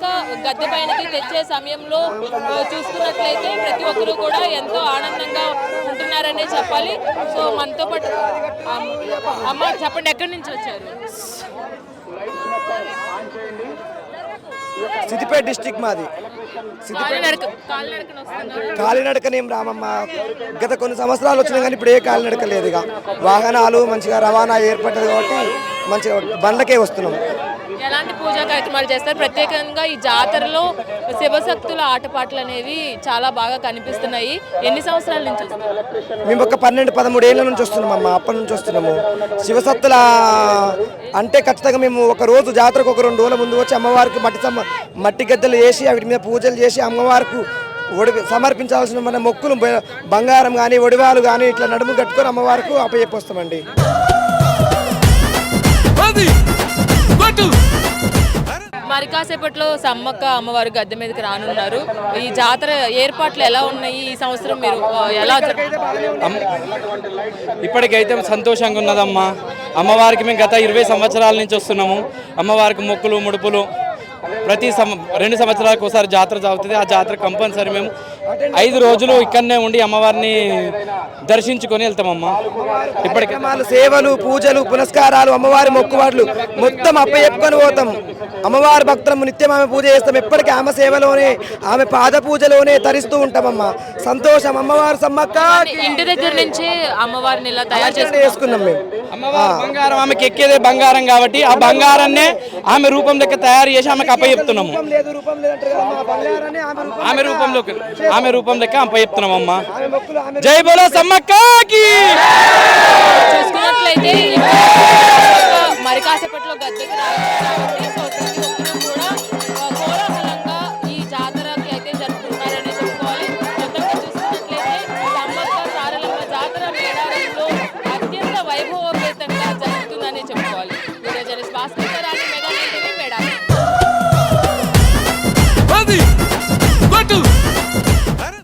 సమ్మక్క గద్దె పైనకి తెచ్చే సమయంలో చూస్తున్నట్లయితే ప్రతి ఒక్కరు కూడా ఎంతో ఆనందంగా ఉంటున్నారనే చెప్పాలి. సో మనతో పాటు అమ్మ చెప్పండి, ఎక్కడి నుంచి వచ్చారు? సిద్దిపేట డిస్టిక్ మాది. కాలినడకనేం రామమ్మ, గత కొన్ని సంవత్సరాలు వచ్చినాయి కానీ ఇప్పుడు ఏ కాలినడక లేదు. ఇక వాహనాలు మంచిగా రవాణా ఏర్పడ్డది కాబట్టి మంచిగా బండ్లకే వస్తున్నాం. ఎలాంటి పూజా కార్యక్రమాలు చేస్తారు? ప్రత్యేకంగా ఈ జాతరలో శివశక్తుల ఆటపాటలు అనేవి చాలా బాగా కనిపిస్తున్నాయి. ఎన్ని సంవత్సరాల నుంచి మేము ఒక 12-13 ఏళ్ళ నుంచి వస్తున్నాం అమ్మ. అప్పటి నుంచి వస్తున్నాము. శివశక్తుల అంటే ఖచ్చితంగా మేము ఒక రోజు జాతరకు ఒక 2 రోజుల ముందు వచ్చి అమ్మవారికి మట్టి గద్దెలు వేసి వాటి మీద పూజలు చేసి అమ్మవారికి సమర్పించాల్సిన మన మొక్కులు బంగారం కానీ ఒడివాలు కానీ ఇట్లా నడుము కట్టుకొని అమ్మవారికి అప్పచెప్పొస్తామండి. మరి కాసేపట్లో సమ్మక్క అమ్మవారి గద్దె మీదకి రానున్నారు. ఈ జాతర ఏర్పాట్లు ఎలా ఉన్నాయి ఈ సంవత్సరం? మీరు ఎలా? ఇప్పటికైతే సంతోషంగా ఉన్నదమ్మా. అమ్మవారికి మేము గత 20 సంవత్సరాల నుంచి వస్తున్నాము. అమ్మవారికి మొక్కులు ముడుపులు ప్రతి 2 సంవత్సరాలకు ఒకసారి జాతర జరుగుతుంది. ఆ జాతర కంపల్సరీ మేము 5 రోజులు ఇక్కడనే ఉండి అమ్మవారిని దర్శించుకొని వెళ్తామమ్మా. ఇప్పటికే సేవలు పూజలు పునస్కారాలు అమ్మవారి మొక్కువాట్లు మొత్తం అప్పచెప్పుకొని పోతాం. అమ్మవారి భక్తులము నిత్యం ఆమె పూజ చేస్తాం. ఎప్పటికీ ఆమె సేవలోనే ఆమె పాద పూజలోనే తరిస్తూ ఉంటామమ్మా. సంతోషం. అమ్మవారు సమ్మక్క ఇంటి దగ్గర నుంచి అమ్మవారిని ఇలా తయారు చేసుకున్నాం మేము. అమ్మవారి బంగారం ఆమెకి ఎక్కేదే బంగారం కాబట్టి ఆ బంగారాన్నే ఆమె రూపం లెక్క తయారు చేసి ఆమెకు అప్పచెప్తున్నాము. ఆమె రూపం లెక్క అప్పచెప్తున్నామమ్మా. జై బోలో సమ్మక్కకి. చూసుకున్నట్లయితే మరి కాసేపట్లో గద్దెకి